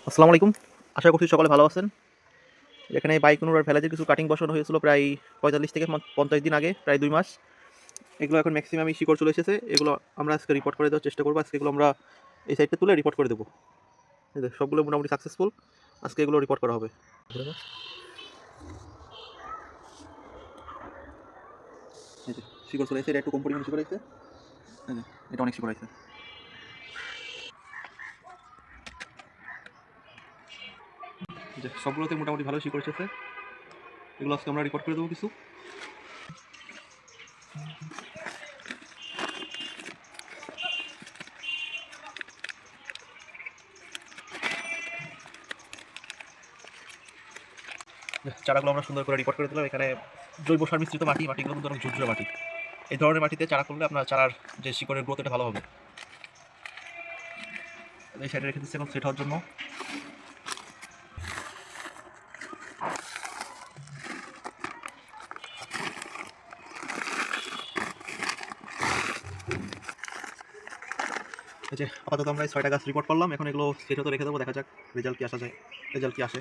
আসসালামু আলাইকুম। আশা করছি সকলে ভালো আছেন। এখানে বাইকুনুর আর ভ্যালাজের কিছু কাটিং বসানো হয়েছিল প্রায় ৪৫ থেকে ৫০ দিন আগে, প্রায় ২ মাস। এগুলো এখন ম্যাক্সিমামই শিকড় চলে এসেছে। এগুলো আমরা আজকে রিপোর্ট করে দেওয়ার চেষ্টা করব। আজকে এগুলো আমরা এই সাইডটা তুলে রিপোর্ট করে দেবো। এই যে সবগুলো মোটামুটি সাকসেসফুল। আজকে এগুলো রিপোর্ট করা হবে। এই যে শিকড় চলে এসেছে, এটা একটু কম পরিমাণে শিকড় আছে। এই যে এটা অনেক শিকড় আছে। এই যে সবগুলোতে মোটামুটি ভালো শিকড় এসেছে। এগুলো আজকে আমরা রিপোর্ট করে দেবো কিছু। চারাগুলো আমরা সুন্দর করে রিপোর্ট করে দিলাম। এখানে জৈব সার মিশ্রিত মাটিগুলো কিন্তু অনেক ঝুরঝুরে মাটি। এই ধরনের মাটিতে চারা করলে আপনার চারার যে শিকড়ের গ্রোথ এটা ভালো হবে। এই সাইডে রেখে দিচ্ছি এখন সেট হওয়ার জন্য। এই যে আপাতত আমরা ৬টা গাছ রিপোর্ট করলাম। এখন এগুলো সেট হতে রেখে দেবো, দেখা যাক রেজাল্ট কি আসে।